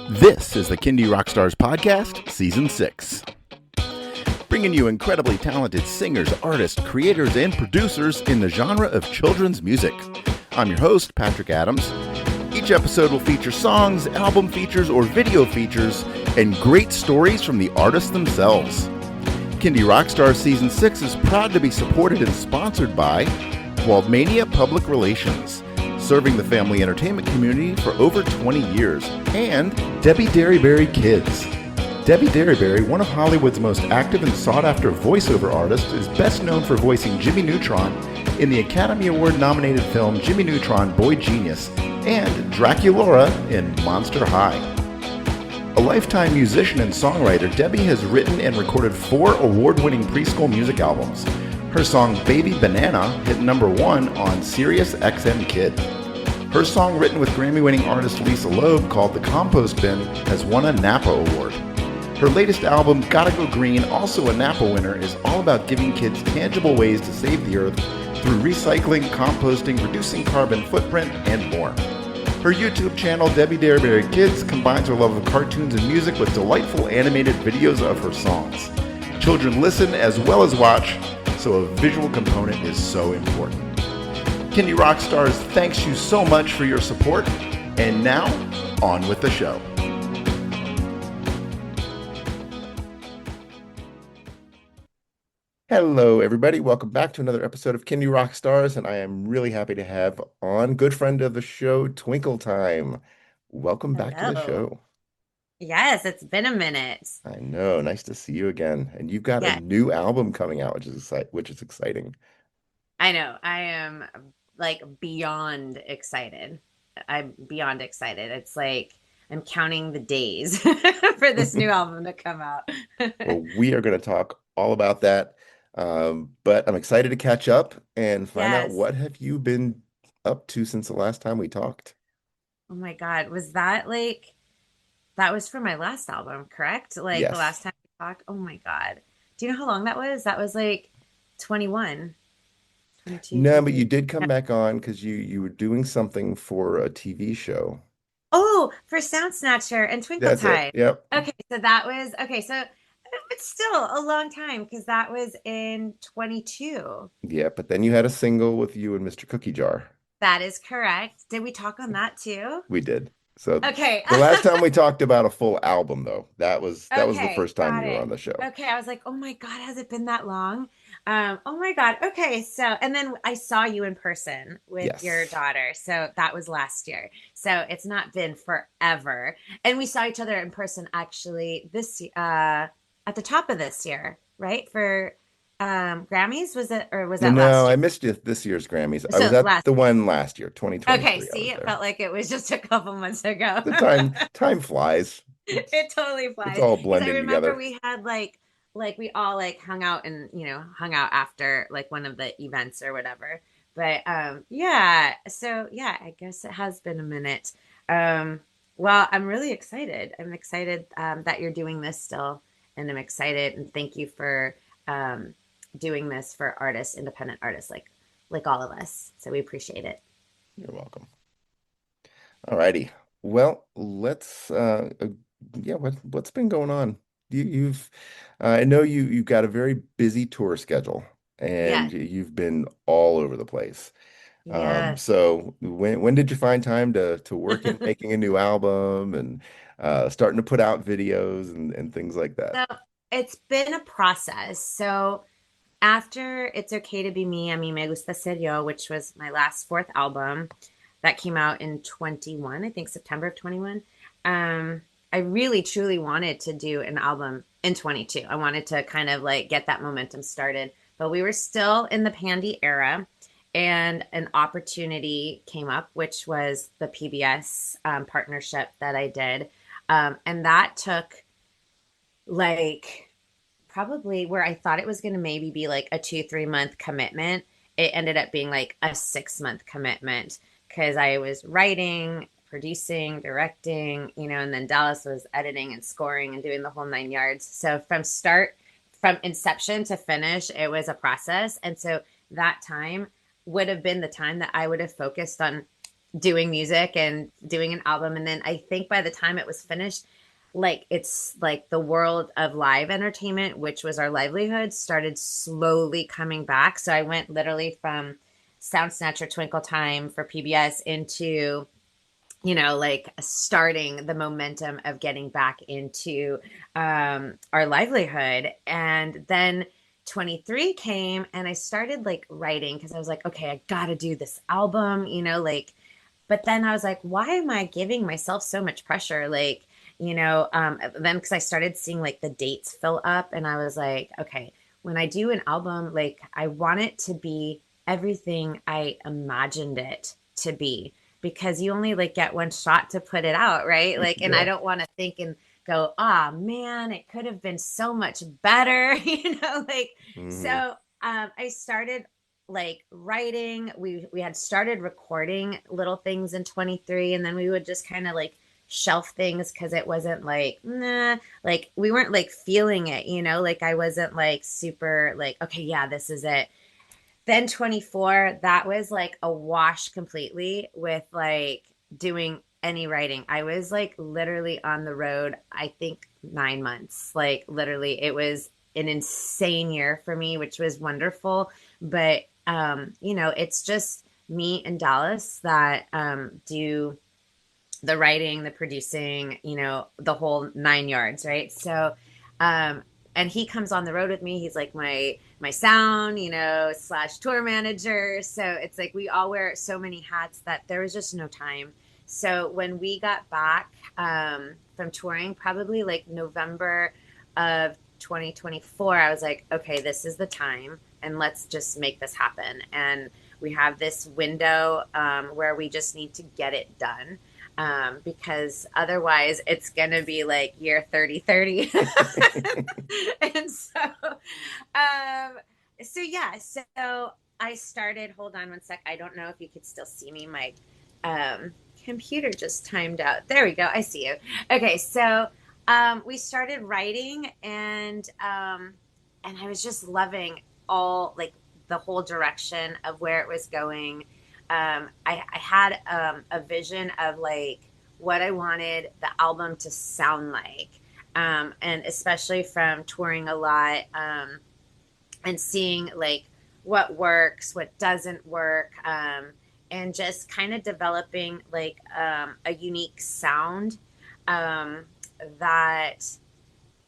This is the Kindy Rockstars Podcast, Season 6. Bringing you incredibly talented singers, artists, creators, and producers in the genre of children's music. I'm your host, Patrick Adams. Each episode will feature songs, album features, or video features, and great stories from the artists themselves. Kindy Rockstars Season 6 is proud to be supported and sponsored by Waldmania Public Relations, serving the family entertainment community for over 20 years, and Debbie Derryberry Kids. Debbie Derryberry, one of Hollywood's most active and sought-after voiceover artists, is best known for voicing Jimmy Neutron in the Academy Award-nominated film Jimmy Neutron, Boy Genius, and Draculaura in Monster High. A lifetime musician and songwriter, Debbie has written and recorded 4 award-winning preschool music albums. Her song Baby Banana hit #1 on Sirius XM Kid. Her song, written with Grammy-winning artist Lisa Loeb, called The Compost Bin, has won a Napa Award. Her latest album, Gotta Go Green, also a Napa winner, is all about giving kids tangible ways to save the earth through recycling, composting, reducing carbon footprint, and more. Her YouTube channel, Debbie Derryberry Kids, combines her love of cartoons and music with delightful animated videos of her songs. Children listen as well as watch, so a visual component is so important. Kindy Rockstars thanks you so much for your support, and now, on with the show. Hello, everybody. Welcome back to another episode of Kindy Rockstars, and I am really happy to have on good friend of the show, Twinkle Time. Welcome back to the Hello. show. Yes, it's been a minute. I know, nice to see you again. And you've got a Yeah, new album coming out, which is exciting. I know. I am like beyond excited. I'm beyond excited. It's like I'm counting the days for this new album to come out. Well, we are going to talk all about that. But I'm excited to catch up and find out Yes. what have you been up to since the last time we talked. Oh my God. Was that like that was for my last album, correct? Like the Yes. last time we talked? Oh my God. Do you know how long that was? That was like 21, 22, No, but you 23. did come back on because you were doing something for a TV show. Oh, for Sound Snatcher and Twinkle That's it. Time. Yep. Okay, so that was okay. So it's still a long time because that was in 22. Yeah, but then you had a single with you and Mr. Cookie Jar. That is correct. Did we talk on that too? We did. So Okay. the last time we talked about a full album, though, that was the Okay, first time got you were it. on the show. Okay, I was like, oh my God, has it been that long? Oh my God. Okay, so and then I saw you in person with your Yes. daughter. So that was last year. So it's not been forever. And we saw each other in person actually at the top of this year, right? For Grammys, was it or was that No, last year? I missed this year's Grammys. I was So at last. the one last year, Okay, 2023. I see, was it there. felt like it was just a couple months ago. The time flies. It totally It's flies. all Because I blending remember together. we had like we all like hung out and hung out after like one of the events or whatever. But yeah, so yeah, I guess it has been a minute. Um well, I'm really excited. I'm excited that you're doing this still, and I'm excited and thank you for um doing this for artists, independent artists like all of us. So we appreciate it. You're welcome. Alrighty. Well, let's yeah, what's been going on? You've I know you've got a very busy tour schedule Yeah. and you've been all over the place. Yes. So when did you find time to work in making a new album and starting to put out videos and things like that? So it's been a process. So after It's Okay to Be Me, I mean, Me Gusta Ser Yo, which was my last fourth album that came out in 21, I think September of 21. Um, I really truly wanted to do an album in 22. I wanted to kind of like get that momentum started, but we were still in the Pandy era, and an opportunity came up, which was the PBS partnership that I did. And that took like probably where I thought it was going to maybe be like a 2, 3 month commitment. It ended up being like a 6 month commitment because I was writing, producing, directing, and then Dallas was editing and scoring and doing the whole 9 yards. So from inception to finish, it was a process. And so that time would have been the time that I would have focused on doing music and doing an album. And then I think by the time it was finished, like it's like the world of live entertainment, which was our livelihood, started slowly coming back. So I went literally from Sound Snatcher Twinkle Time for PBS into, like starting the momentum of getting back into our livelihood. And then 23 came and I started like writing because I was like, okay, I got to do this album, like, but then I was like, why am I giving myself so much pressure? Like, then because I started seeing like the dates fill up and I was like, okay, when I do an album, like I want it to be everything I imagined it to be because you only like get one shot to put it out, right? Like, and I Yeah. don't want to think and go, ah, man, it could have been so much better, like, Hmm. so I started like writing. We had started recording little things in 23, and then we would just kind of like shelf things because it wasn't like, nah, like we weren't like feeling it, like I wasn't like super like, okay, yeah, this is it. Then 24, that was like a wash completely with like doing any writing. I was like literally on the road, I think 9 months. Like literally, it was an insane year for me, which was wonderful. But, it's just me and Dallas that do the writing, the producing, the whole 9 yards, right? So, um, and he comes on the road with me. He's like my sound, slash tour manager. So it's like we all wear so many hats that there was just no time. So when we got back from touring, probably like November of 2024, I was like, okay, this is the time, and let's just make this happen. And we have this window where we just need to get it done because otherwise it's going to be like year 30, 30. And um, yeah, so I started, hold on one sec. I don't know if you could still see me. My computer just timed out. There we go. I see you. Okay. So we started writing and I was just loving all like the whole direction of where it was going. I had a vision of like what I wanted the album to sound like. And especially from touring a lot and seeing like what works, what doesn't work, and just kind of developing like a unique sound um, that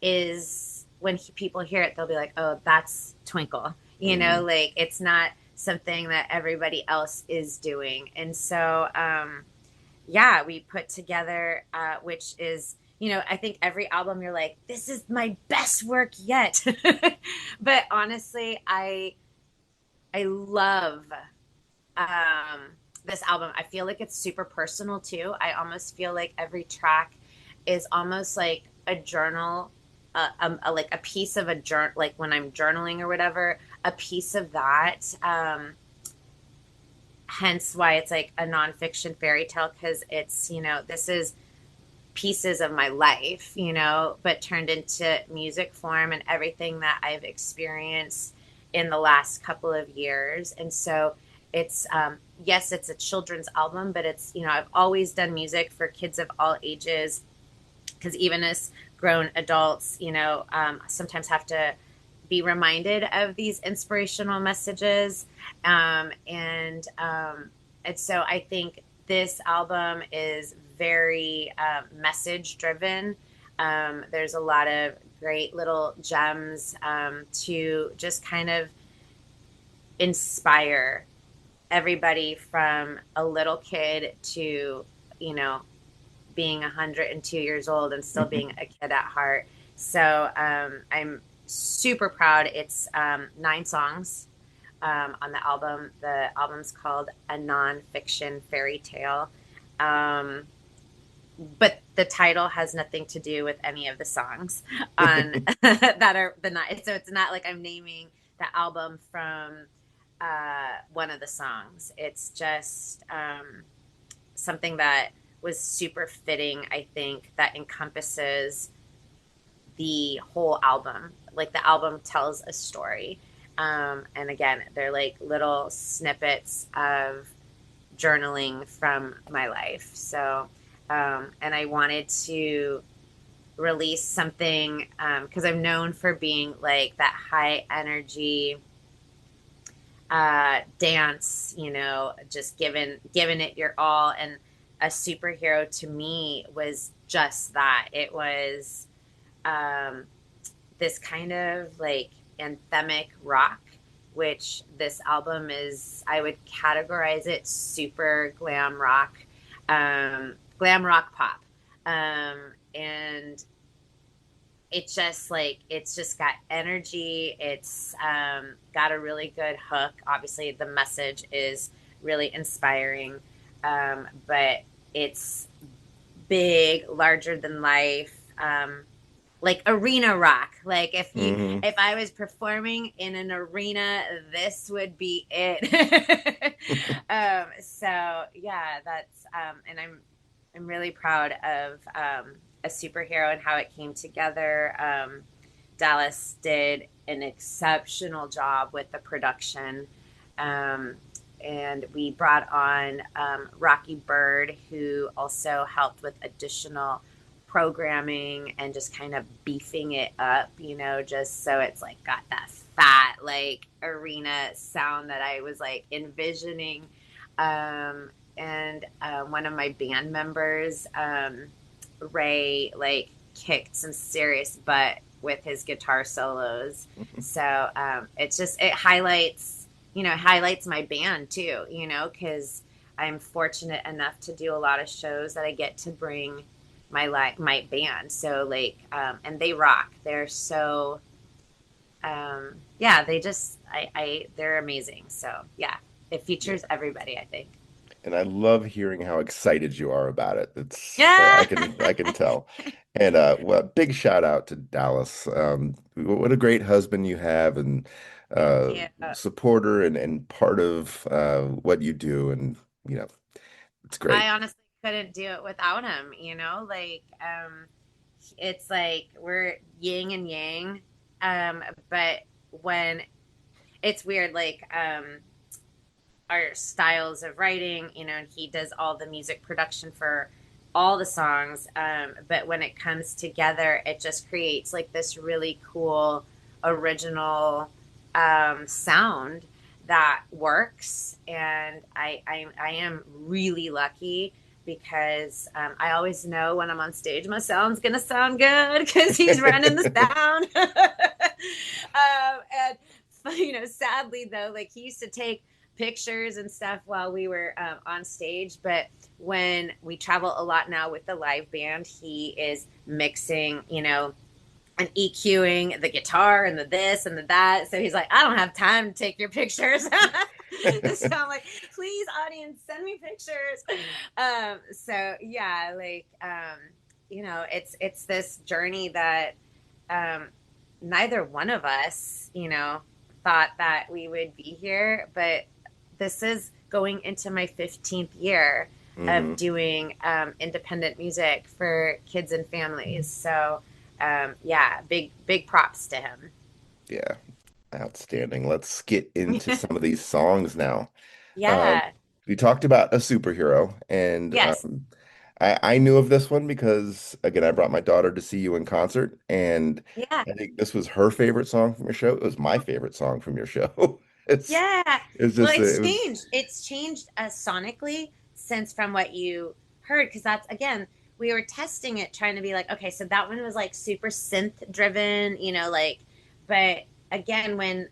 is when people hear it, they'll be like, oh, that's Twinkle. Hmm. Like it's not something that everybody else is doing. And so, yeah, we put together, which is, I think every album you're like, this is my best work yet. But honestly, I love um, this album. I feel like it's super personal too. I almost feel like every track is almost like a journal, like a piece of a journal, like when I'm journaling or whatever, a piece of that. Hence why it's like a nonfiction fairy tale because it's, this is pieces of my life, but turned into music form and everything that I've experienced in the last couple of years. And so it's, yes, it's a children's album, but it's, I've always done music for kids of all ages because even as grown adults, sometimes have to be reminded of these inspirational messages. And so I think this album is very message driven. There's a lot of great little gems to just kind of inspire everybody from a little kid to, you know, being 102 years old and still being a kid at heart. So I'm super proud. It's 9 songs on the album. The album's called A Non Fiction Fairytale. Um, but the title has nothing to do with any of the songs on that are the night. So it's not like I'm naming the album from one of the songs. It's just something that was super fitting, I think, that encompasses the whole album. Like the album tells a story. And again, they're like little snippets of journaling from my life. So, and I wanted to release something because I'm known for being like that high energy dance, just giving it your all. And a superhero to me was just that. It was um, this kind of like anthemic rock, which this album is, I would categorize it super glam rock pop. And it's just got energy. It's got a really good hook. Obviously, the message is really inspiring, but it's big, larger than life, like arena rock. Like Hmm. if I was performing in an arena, this would be it. So yeah, that's and I'm really proud of a superhero and how it came together. Dallas did an exceptional job with the production. Um, and we brought on Rocky Bird, who also helped with additional programming and just kind of beefing it up, just so it's like got that fat, like arena sound that I was like envisioning. And one of my band members, Ray, like kicked some serious butt with his guitar solos. So it highlights my band too, because I'm fortunate enough to do a lot of shows that I get to bring my band. So like, and they rock. They're so, yeah, they just, they're amazing. So yeah, it Yeah. features everybody, I think. And I love hearing how excited you are about it. Yeah. I can tell. And well, big shout out to Dallas. What a great husband you have, and Thank uh, you. supporter and part of what you do. And you know, it's great. I honestly couldn't do it without him, like it's like we're yin and yang. But when it's weird, like our styles of writing, and he does all the music production for all the songs. But when it comes together, it just creates like this really cool original sound that works. And I am really lucky because I always know when I'm on stage, my sound's gonna sound good because he's running the sound. And sadly though, like he used to take pictures and stuff while we were on stage. But when we travel a lot now with the live band, he is mixing, and EQing the guitar and the this and the that. So he's like, I don't have time to take your pictures. So I'm like, please, audience, send me pictures. So yeah, like, it's this journey that um, neither one of us, thought that we would be here, but this is going into my 15th year of Hmm. doing independent music for kids and families. So, yeah, big props to him. Yeah, outstanding. Let's get into some of these songs now. Um, Yeah. we talked about a superhero, and Yes. I knew of this one because, again, I brought my daughter to see you in concert, and Yeah. I think this was her favorite song from your show. It was my favorite song from your show. It's Yeah. it's Well, just it was It's changed sonically since from what you heard, because that's again, we were testing it, trying to be like, okay, so that one was like super synth driven, like, but again, when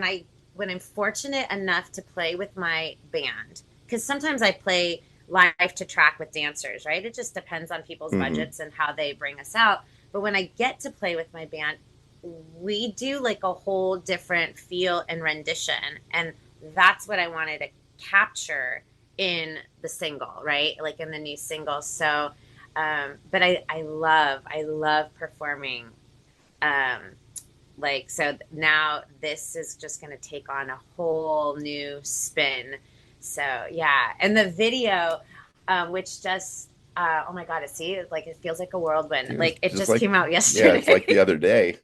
I when I'm fortunate enough to play with my band, because sometimes I play live to track with dancers, right? It just depends on people's mhm. budgets and how they bring us out. But when I get to play with my band, we do like a whole different feel and rendition. And that's what I wanted to capture in the single, right? Like in the new single. So, but I love performing. Um, like, so now this is just going to take on a whole new spin. So, yeah. And the video, which just, oh my God, like, it feels like a whirlwind. It was Like, it just just like, came out yeah, it's like the yesterday. other day.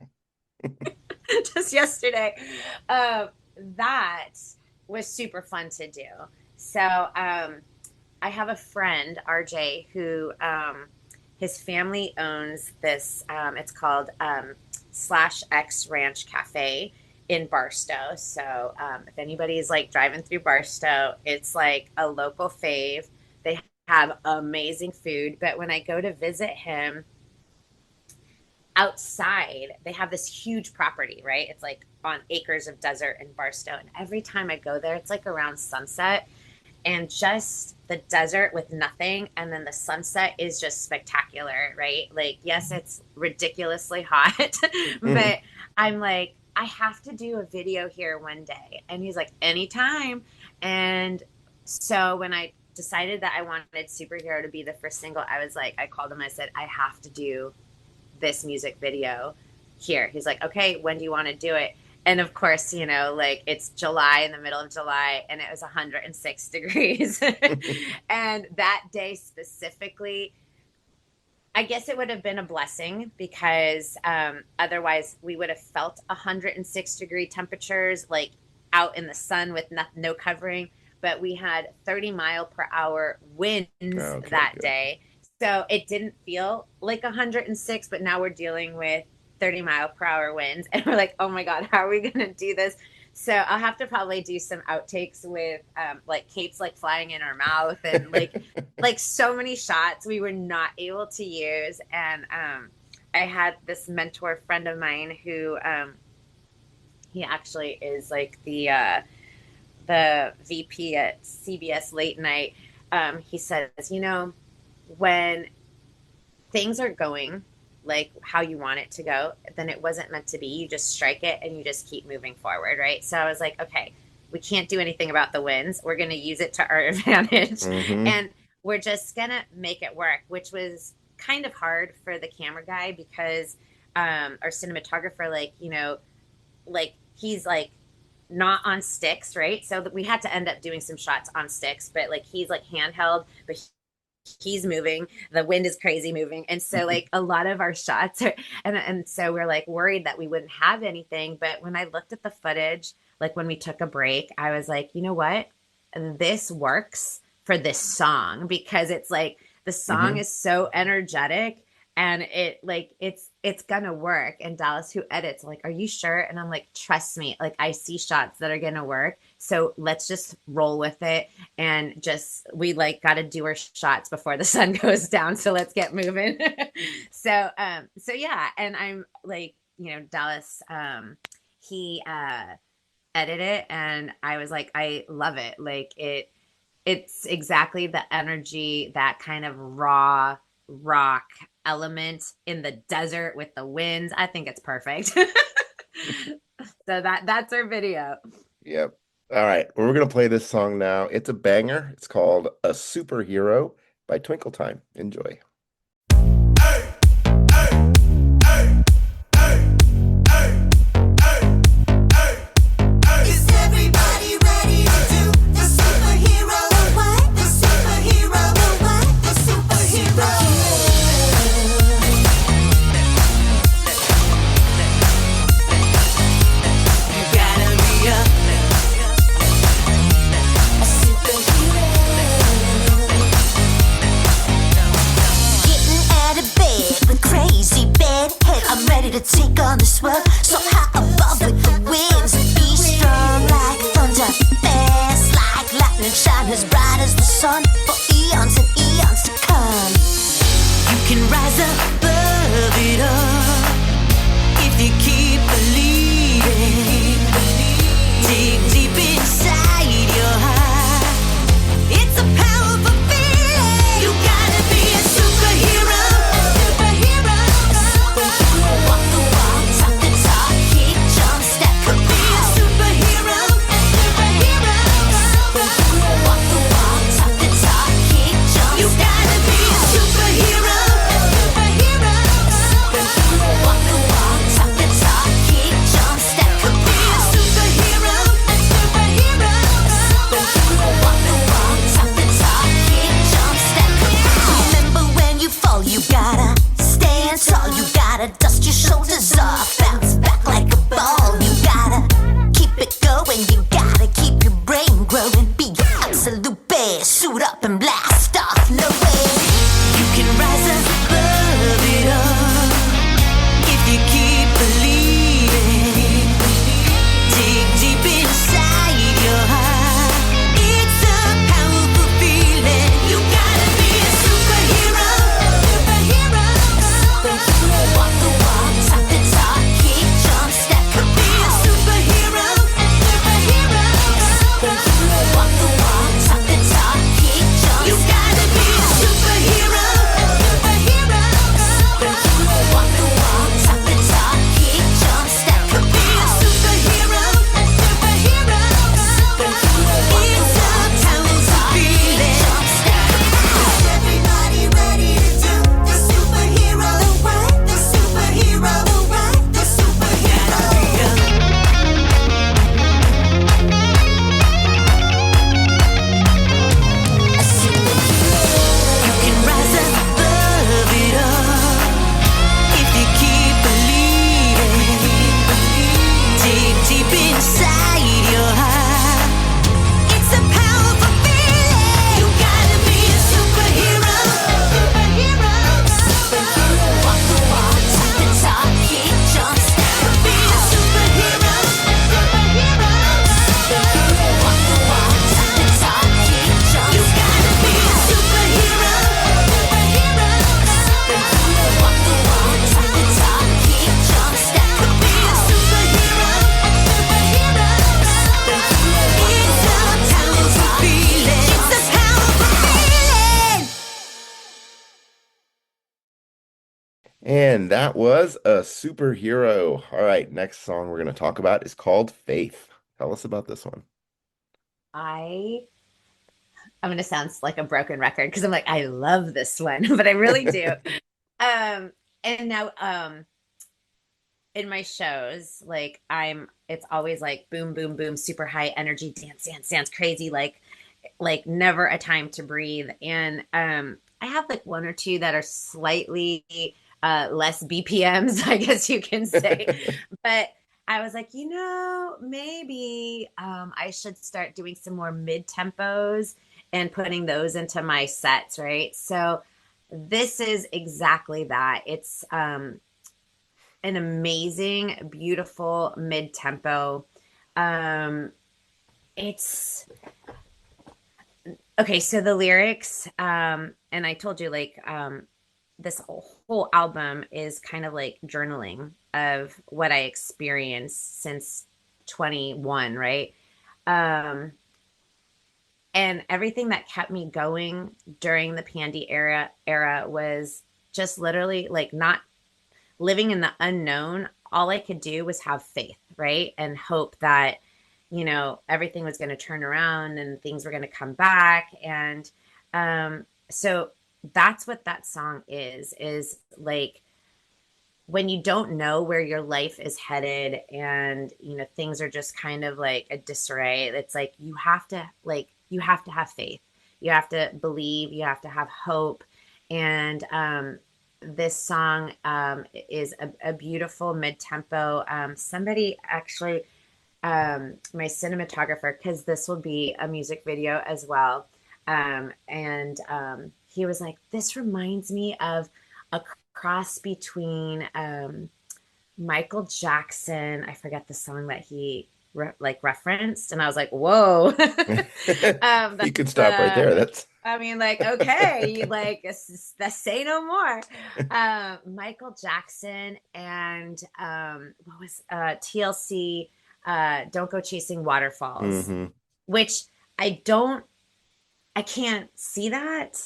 Just yesterday. Um, that was super fun to do. So I have a friend, RJ, who his family owns this. It's called Slash X Ranch Cafe in Barstow. So if anybody's like driving through Barstow, it's like a local fave. They have amazing food. But when I go to visit him, outside they have this huge property, right? It's like on acres of desert in Barstow, and every time I go there it's like around sunset, and just the desert with nothing, and then the sunset is just spectacular, right? Like, yes, it's ridiculously hot, but I'm like, I have to do a video here one day. And he's like, anytime. And so when I decided that I wanted Superhero to be the first single, I was like, I called him, I said, I have to do this music video here. He's like, okay, when do you want to do it? And of course, you know, like it's July, in the middle of July, and it was 106 degrees. And that day specifically, I guess it would have been a blessing, because otherwise we would have felt 106-degree temperatures, like out in the sun with no covering. But we had 30-mile-per-hour winds that day. So it didn't feel like 106, but now we're dealing with 30-mile-per-hour winds. And we're like, oh my God, how are we going to do this? So I'll have to probably do some outtakes with like capes like flying in our mouth, and like so many shots we were not able to use. And I had this mentor friend of mine who he actually is like the VP at CBS Late Night. He says, you know, when things are going like how you want it to go, then it wasn't meant to be. You just strike it and you just keep moving forward, right? So I was like, okay, we can't do anything about the winds. We're going to use it to our advantage. And we're just going to make it work, which was kind of hard for the camera guy, because our cinematographer, like, you know, like he's like not on sticks, right? So we had to end up doing some shots on sticks, but like he's like handheld, but he's moving, the wind is crazy moving, and so like a lot of our shots are, and so we're like worried that we wouldn't have anything. But when I looked at the footage, like when we took a break, I was like, you know what, this works for this song, because it's like the song is so energetic, and it like it's gonna work. And Dallas, who edits, like, are you sure? And I'm like, trust me, like I see shots that are gonna work, so let's just roll with it. And just, we like got to do our shots before the sun goes down, so let's get moving. So yeah. And I'm like, you know, Dallas, he edited it, and I was like, I love it. Like it's exactly the energy, that kind of raw rock element in the desert with the winds. I think it's perfect. So that's our video. Yep. All right. Well, we're going to play this song now. It's a banger. It's called A Superhero by Twinkle Time. Enjoy. To take on this world so high above with the winds. Be strong like thunder, fast like lightning, shine as bright as the sun for eons and eons to come. You can rise above it all if you keep believing. Dig deep inside your heart. It's a powerful feeling. You gotta be a superhero. You gotta stand tall, you gotta dust your shoulders off, bounce back like a ball. You gotta keep it going, you gotta keep your brain growing, be your absolute And that was A Superhero. All right, next song we're going to talk about is called Faith. Tell us about this one. I'm going to sound like a broken record because I'm like, I love this one, but I really do. And now, in my shows, like it's always like boom, boom, boom, super high energy, dance, dance, dance, crazy, like never a time to breathe. And I have like one or two that are slightly less BPMs, I guess you can say. But I was like, maybe I should start doing some more mid tempos and putting those into my sets, right? So this is exactly that. It's an amazing, beautiful mid tempo. It's okay. So the lyrics, and I told you, like, this whole album is kind of like journaling of what I experienced since 21, right? And everything that kept me going during the Pandy era was just literally like not living in the unknown. All I could do was have faith, right? And hope that, everything was going to turn around and things were going to come back. And so that's what that song is like when you don't know where your life is headed and, things are just kind of like a disarray. It's like you have to have faith. You have to believe, you have to have hope. And this song is a beautiful mid-tempo. Somebody actually, my cinematographer, because this will be a music video as well. And he was like, this reminds me of a cross between Michael Jackson. I forget the song that he referenced, and I was like, whoa. You can stop right there. That's okay, say no more. Michael Jackson and what was TLC, Don't Go Chasing Waterfalls, which I can't see that,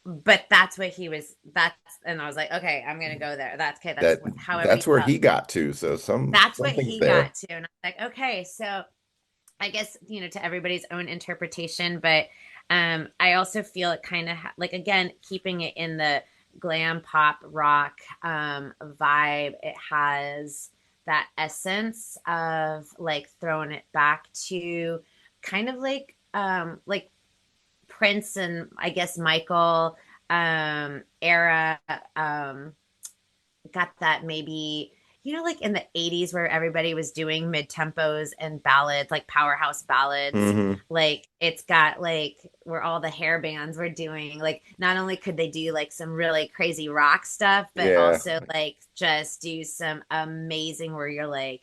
but that's what he was. And I was like, okay, I'm gonna go there. That's okay. That's where he got to. So that's what he got to, and I was like, okay, so I guess to everybody's own interpretation, but I also feel it kind of like, again, keeping it in the glam pop rock vibe. It has that essence of like throwing it back to kind of like Prince and I guess Michael era, got that maybe, like in the 80s where everybody was doing mid tempos and ballads, like powerhouse ballads. Like it's got like where all the hair bands were doing, like not only could they do like some really crazy rock stuff, but also like just do some amazing where you're like,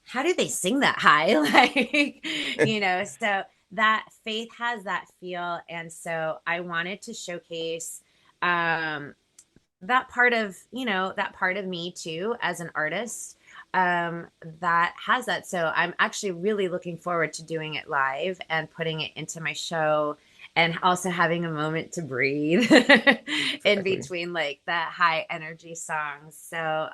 how do they sing that high? Like, so that Faith has that feel. And so I wanted to showcase that part of me too, as an artist, that has that. So I'm actually really looking forward to doing it live and putting it into my show and also having a moment to breathe in between like the high energy songs. So,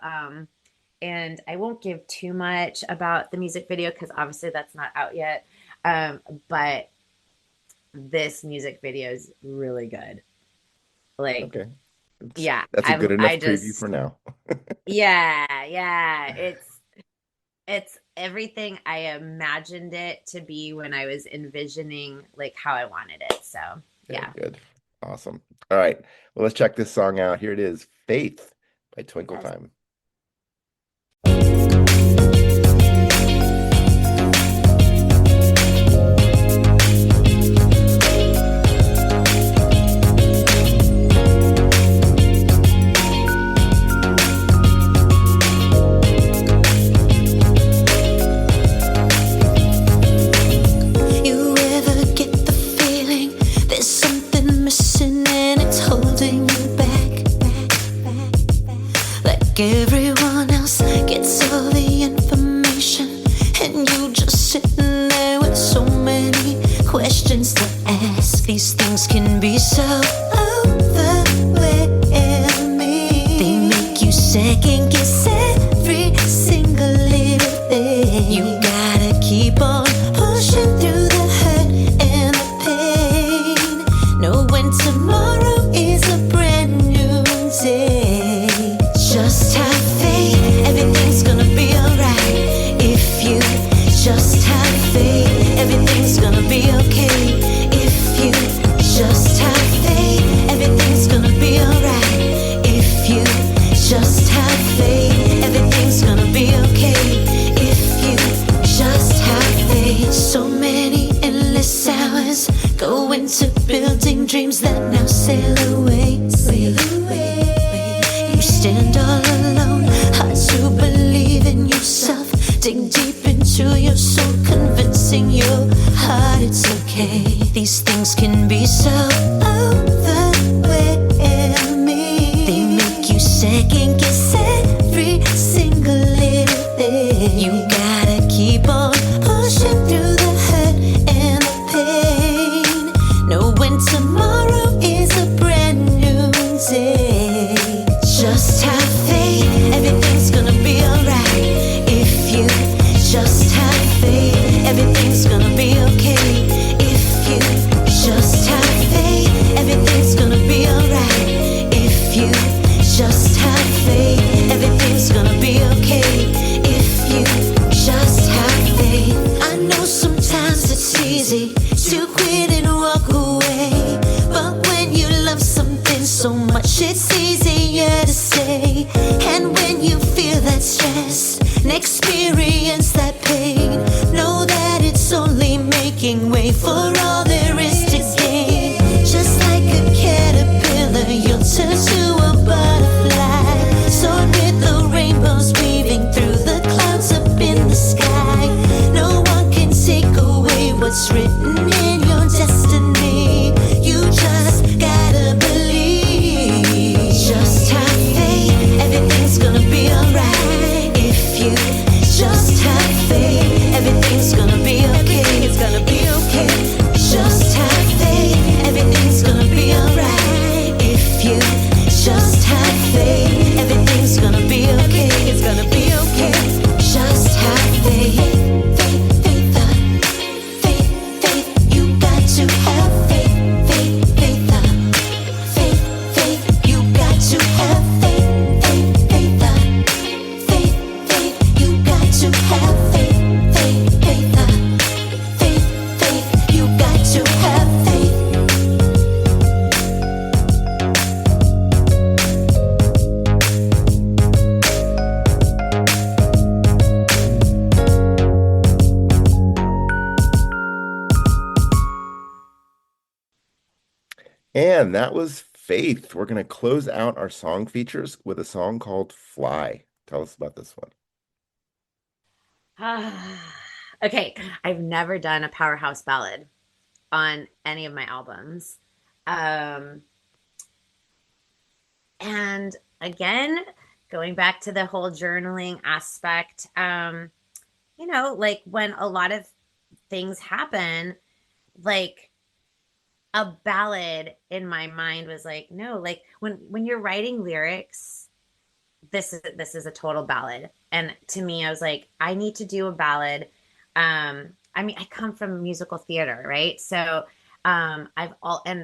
and I won't give too much about the music video because obviously that's not out yet. But this music video is really good. Like, okay. That's a good enough preview for now. Yeah. It's everything I imagined it to be when I was envisioning like how I wanted it. So yeah. Good. Awesome. All right. Well, let's check this song out. Here it is, Faith by Twinkle Time. Everyone else gets all the information, and you just sitting there with so many questions to ask. These things can be so overwhelming. They second guess every single little thing. You gotta keep on pushing through the hurt and the pain. Know when tomorrow is a brand new day. Just have faith, everything's gonna be alright. If you just have faith, everything's gonna be okay. If you just have faith, everything's gonna be alright. If you just have faith, everything's gonna be okay. If you just have faith. So many endless hours go into building dreams that now sail away. Sail away. You stand all alone, hard to believe in yourself. Dig deep into your soul, convincing your heart it's okay. These things can be so overwhelming. They make you second guess every single little thing. You gotta keep on pushing through the hurt and the pain. Know when tomorrow is a brand new day. Just have faith, everything's gonna be alright. If you just have faith, everything's gonna be okay. If you just have faith, everything's gonna be alright. If you just have faith, everything's gonna be okay. If you just have faith. I know sometimes it's easy to quit and walk away, but when you love something so much, it's easier to stay. And when you feel that stress and experience that pain, know that it's only making way for all there is to gain. Just like a caterpillar, you'll turn to a butterfly, soaring with the rainbows weaving through the clouds up in the sky. No one can take away what's written in your destiny. You just gotta believe. Just have faith, everything's gonna be alright. If you just have faith, everything's gonna be okay. It's gonna be okay. Just have faith, everything's gonna be alright. If you just have faith, everything's gonna be okay. It's gonna be okay. Just have faith. Faith, faith, faith, faith. You got to have faith, faith, faith, faith, faith. You got to have faith, faith, faith, faith, faith. You got to have faith, faith, faith, faith, faith. You got to have faith. And that was Faith. We're going to close out our song features with a song called Fly. Tell us about this one. Okay, I've never done a powerhouse ballad on any of my albums. And again, going back to the whole journaling aspect, like when a lot of things happen, like a ballad in my mind was like, no, like when you're writing lyrics, this is a total ballad. And to me, I was like, I need to do a ballad. I come from musical theater, right? So and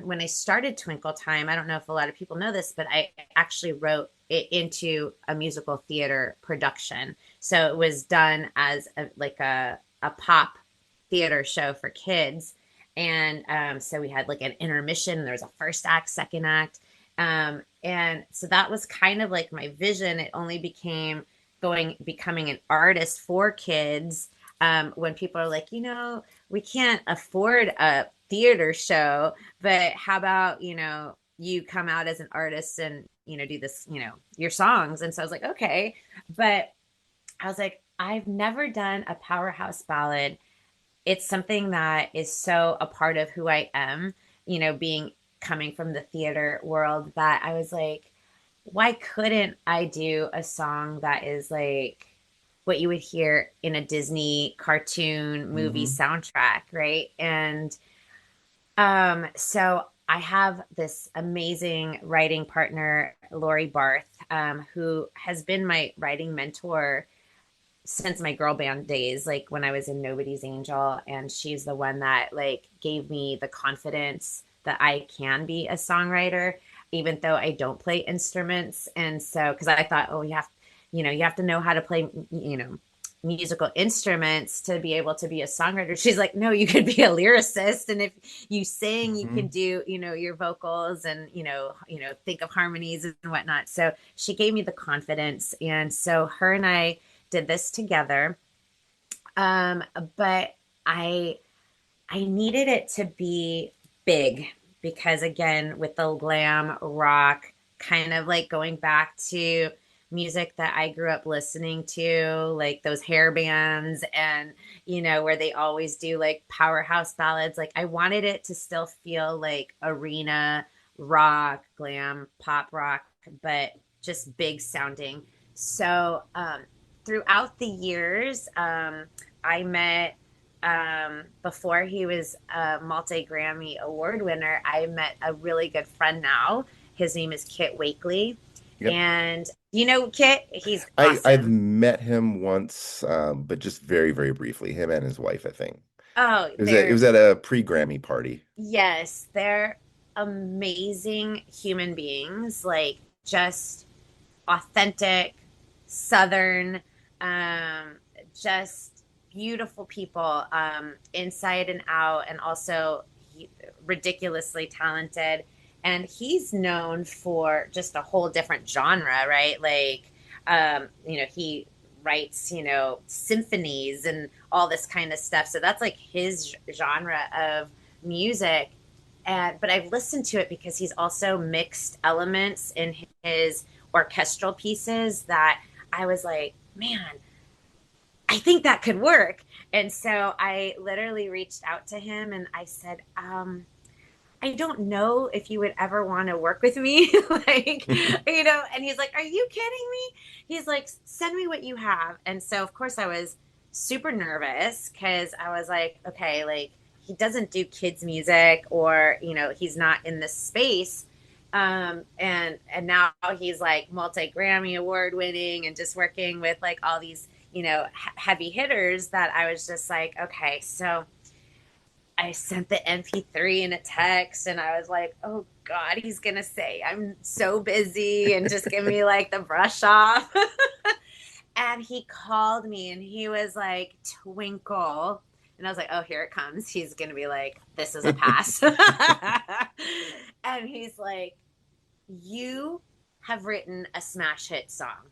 when I started Twinkle Time, I don't know if a lot of people know this, but I actually wrote it into a musical theater production. So it was done as a pop theater show for kids. And so we had like an intermission. There was a first act, second act. And so that was kind of like my vision. It only becoming an artist for kids when people are like, we can't afford a theater show, but how about, you come out as an artist and, do this, your songs. And so I was like, okay. But I was like, I've never done a powerhouse ballad. It's something that is so a part of who I am, coming from the theater world, that I was like, why couldn't I do a song that is like what you would hear in a Disney cartoon movie soundtrack, right? And so I have this amazing writing partner, Lori Barth, who has been my writing mentor since my girl band days, like when I was in Nobody's Angel. And she's the one that like gave me the confidence that I can be a songwriter, even though I don't play instruments. And so, because I thought, oh, you have to know how to play, musical instruments to be able to be a songwriter. She's like, no, you could be a lyricist, and if you sing, you can do, your vocals and think of harmonies and whatnot. So she gave me the confidence, and so her and I did this together. But I needed it to be big because, again, with the glam rock, kind of like going back to music that I grew up listening to, like those hair bands and, where they always do like powerhouse ballads. Like I wanted it to still feel like arena rock, glam, pop rock, but just big sounding. So throughout the years, I met, before he was a multi-Grammy award winner, I met a really good friend now. His name is Kitt Wakely. Yep. And Kitt, he's awesome. I've met him once, but just very, very briefly. Him and his wife, I think. Oh, it was at a pre-Grammy party. Yes, they're amazing human beings, like just authentic, Southern, just beautiful people, inside and out, and also ridiculously talented. And he's known for just a whole different genre, right? Like, he writes, symphonies and all this kind of stuff. So that's like his genre of music. But I've listened to it because he's also mixed elements in his orchestral pieces that I was like, man, I think that could work. And so I literally reached out to him and I said, I don't know if you would ever want to work with me. Like, and he's like, are you kidding me? He's like, send me what you have. And so, of course, I was super nervous because I was like, okay, like he doesn't do kids music or, he's not in this space. And now he's like multi-Grammy award winning and just working with like all these, heavy hitters that I was just like, okay, so I sent the MP3 in a text and I was like, oh God, he's going to say I'm so busy and just give me like the brush off. And he called me and he was like, Twinkle. And I was like, oh, here it comes. He's going to be like, this is a pass. And he's like, you have written a smash hit song.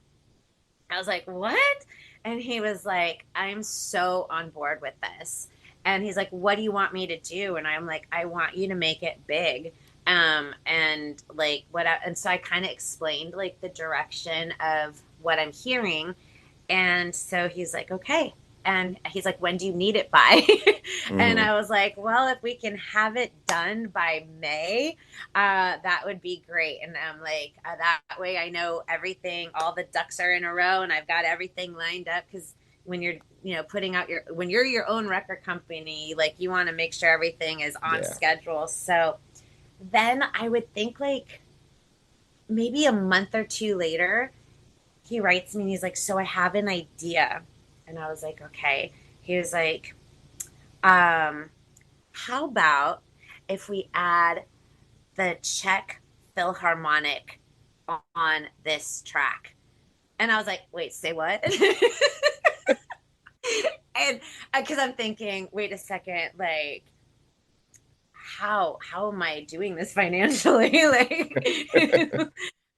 I was like, what? And he was like, I'm so on board with this. And he's like, what do you want me to do? And I'm like, I want you to make it big. And like and so I kind of explained like the direction of what I'm hearing. And so he's like, okay. And he's like, when do you need it by? And I was like, well, if we can have it done by May, that would be great. And I'm like, that way I know everything, all the ducks are in a row and I've got everything lined up. Because when you're, putting out when you're your own record company, like you want to make sure everything is on schedule. So then I would think like maybe a month or two later, he writes me and he's like, so I have an idea. And I was like, okay. He was like, how about if we add the Czech Philharmonic on this track? And I was like, wait, say what? And because I'm thinking, wait a second, like, how am I doing this financially? Like,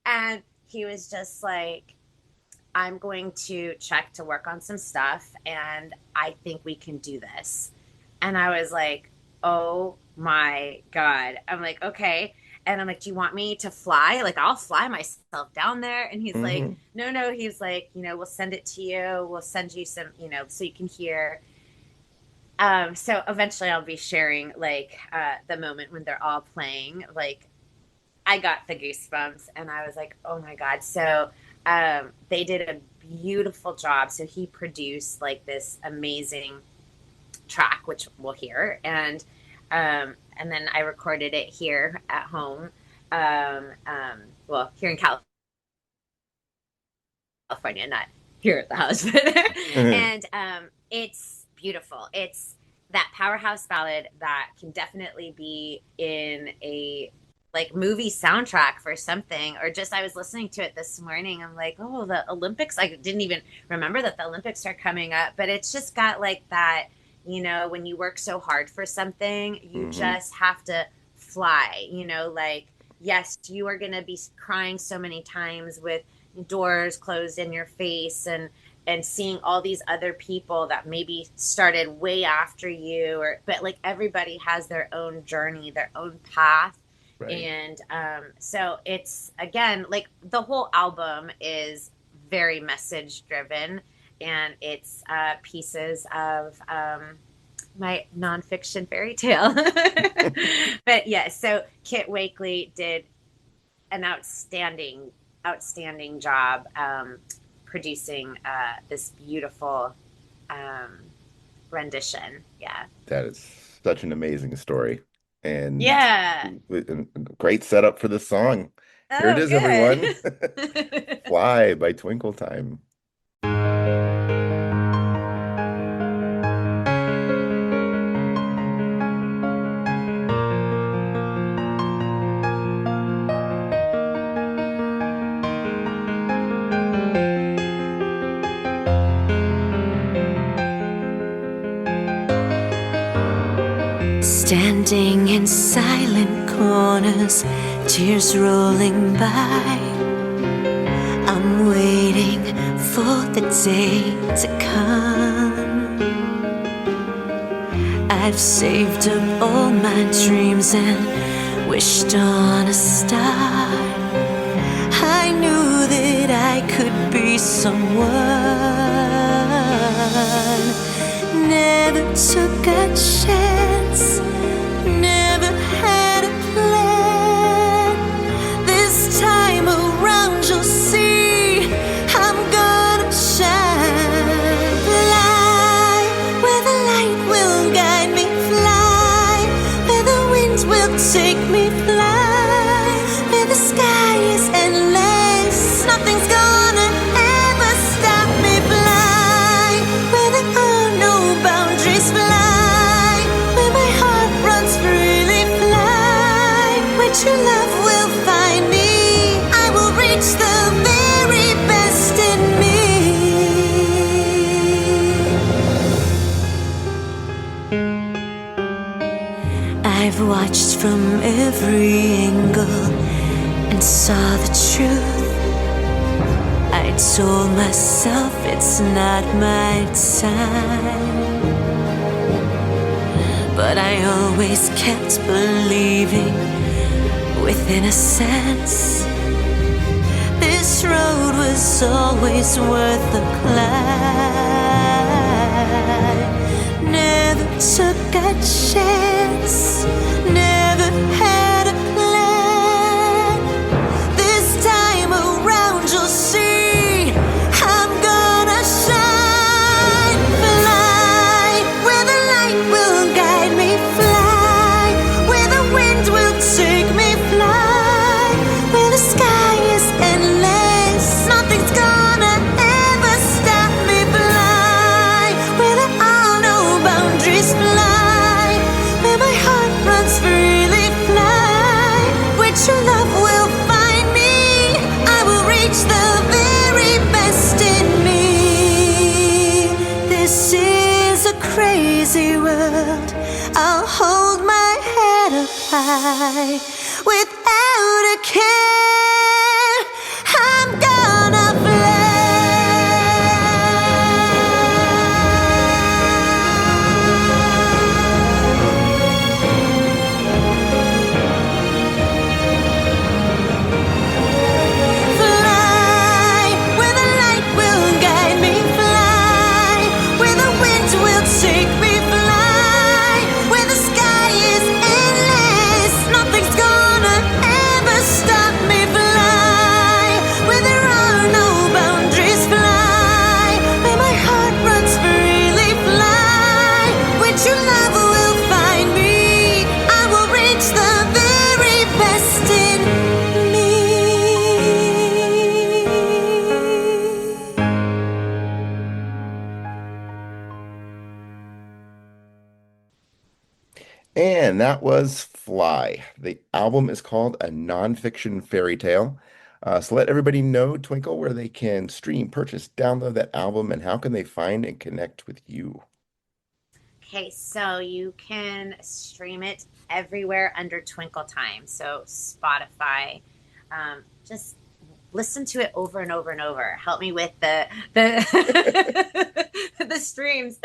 and he was just like, I'm going to check to work on some stuff and I think we can do this. And I was like, oh my God. I'm like, okay. And I'm like, do you want me to fly? Like, I'll fly myself down there. And he's like, no. He's like, we'll send it to you. We'll send you some, so you can hear. So eventually I'll be sharing like the moment when they're all playing. Like, I got the goosebumps and I was like, oh my God. So they did a beautiful job. So he produced like this amazing track, which we'll hear. And then I recorded it here at home. Well, here in California. California, not here at the house. And it's beautiful. It's that powerhouse ballad that can definitely be in a like movie soundtrack for something, or just I was listening to it this morning. I'm like, oh, the Olympics. I didn't even remember that the Olympics are coming up, but it's just got like that, you know, when you work so hard for something, you just have to fly, you know, like, yes, you are going to be crying so many times with doors closed in your face and seeing all these other people that maybe started way after you, but like everybody has their own journey, their own path. Right. And so it's, again, like the whole album is very message driven, and it's pieces of my nonfiction fairy tale. But yeah, so Kitt Wakely did an outstanding job producing this beautiful rendition. Yeah. That is such an amazing story. And yeah, great setup for this song. Here it is, good. Everyone. Fly by Twinkle Time. Standing in silent corners, tears rolling by, I'm waiting for the day to come. I've saved up all my dreams and wished on a star. I knew that I could be someone. Never took a chance, never had a plan. This time around you'll see I'm gonna shine. Fly where the light will guide me, fly where the winds will take me, fly where the sky is endless, nothing's gonna ever stop me. Fly where there are no boundaries, fly where my heart runs freely, fly where true love will find me. I will reach the very best in me. I've watched from every angle and saw the truth. I told myself it's not my time, but I always kept believing within a sense this road was always worth the climb. Never took a chance, never had a plan. This time around you'll see I'm gonna shine. Fly where the light will guide me, fly where the wind will take me, fly where the sky is endless, nothing's gonna ever stop me. Fly where there are no boundaries, fly where my heart runs freely, fly where true love will find me. I will reach the very best in me. This is a crazy world, I'll hold my head up high without a care. I'm gonna fly. Fly where the light will guide me, fly where the wind will take me, fly where the sky is endless, nothing's gonna ever stop me. Fly And that was Fly. The album is called A Non-Fiction Fairy Tale. So let everybody know, Twinkle, where they can stream, purchase, download that album, and how can they find and connect with you? Okay, so you can stream it everywhere under Twinkle Time. So Spotify, just listen to it over and over and over. Help me with the the streams.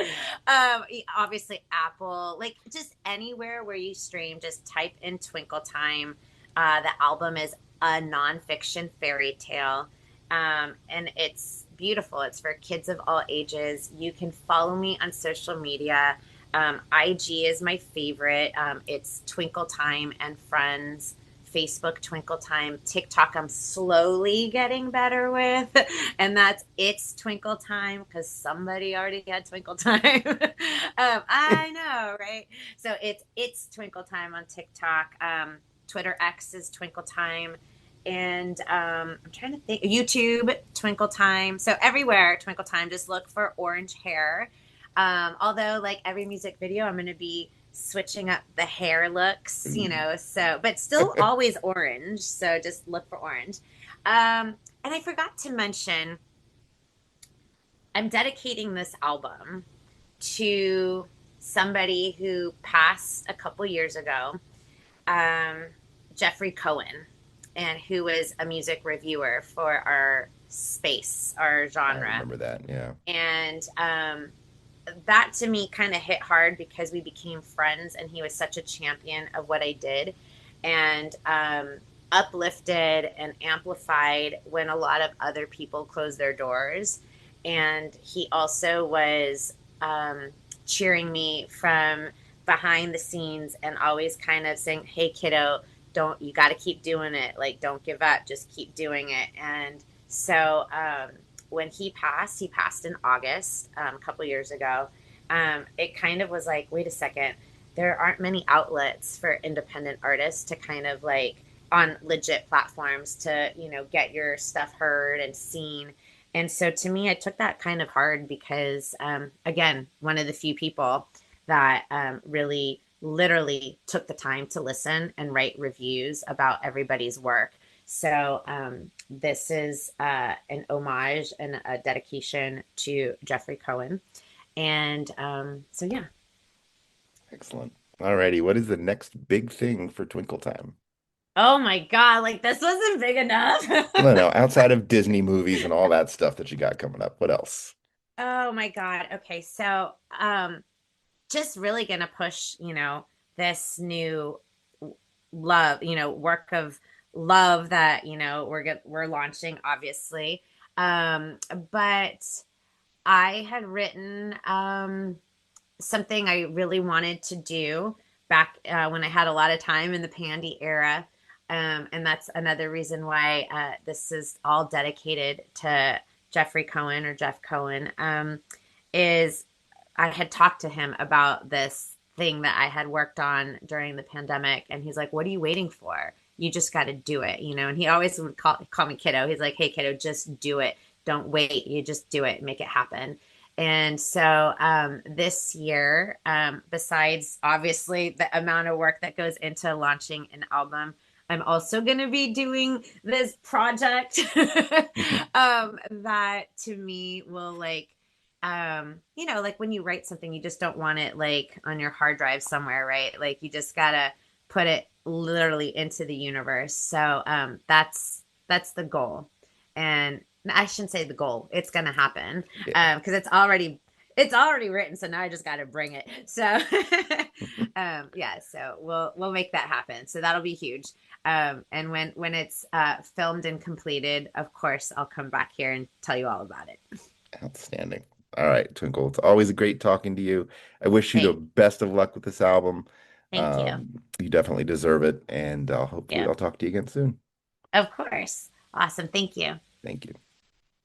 Obviously Apple, like just anywhere where you stream, just type in Twinkle Time. The album is a nonfiction fairy tale, and it's beautiful. It's for kids of all ages. You can follow me on social media. IG is my favorite. It's Twinkle Time and Friends. Facebook Twinkle Time. TikTok I'm slowly getting better with, and that's It's Twinkle Time because somebody already had Twinkle Time. I know, right? So it's Twinkle Time on TikTok. Twitter X is Twinkle Time. And I'm trying to think, YouTube Twinkle Time. So everywhere Twinkle Time, just look for orange hair. Although, like every music video, I'm going to be switching up the hair looks, so, but still always orange. So just look for orange. And I forgot to mention, I'm dedicating this album to somebody who passed a couple years ago, um, Jeffrey Cohen, and who was a music reviewer for our space, our I genre. remember that, yeah. And that to me kind of hit hard because we became friends and he was such a champion of what I did and uplifted and amplified when a lot of other people closed their doors. And he also was cheering me from behind the scenes and always kind of saying, hey, kiddo, don't, you got to keep doing it. Like, don't give up, just keep doing it. And so, when he passed in August, a couple years ago. It kind of was like, wait a second, there aren't many outlets for independent artists to kind of like on legit platforms to, get your stuff heard and seen. And so to me, I took that kind of hard because, again, one of the few people that really literally took the time to listen and write reviews about everybody's work. So this is an homage and a dedication to Jeffrey Cohen. And so, yeah. Excellent. Alrighty, what is the next big thing for Twinkle Time? Oh my God, like this wasn't big enough. No, outside of Disney movies and all that stuff that you got coming up, what else? Oh my God. Okay, so just really gonna push, this new love, work of love that, we're launching, obviously. But I had written something I really wanted to do back when I had a lot of time in the Pandy era. And that's another reason why this is all dedicated to Jeffrey Cohen or Jeff Cohen, is I had talked to him about this thing that I had worked on during the pandemic. And he's like, what are you waiting for? You just got to do it, And he always would call me kiddo. He's like, hey, kiddo, just do it. Don't wait. You just do it. Make it happen. And so this year, besides obviously the amount of work that goes into launching an album, I'm also going to be doing this project that to me will like, like when you write something, you just don't want it like on your hard drive somewhere, right? Like you just got to put it literally into the universe. So that's the goal. And I shouldn't say the goal. It's going to happen because it's already written. So now I just got to bring it. So yeah, so we'll make that happen. So that'll be huge. And when it's filmed and completed, of course, I'll come back here and tell you all about it. Outstanding. All right, Twinkle, it's always great talking to you. I wish you the best of luck with this album. Thank you. You definitely deserve it, and hopefully I'll talk to you again soon. Of course. Awesome. Thank you. Thank you.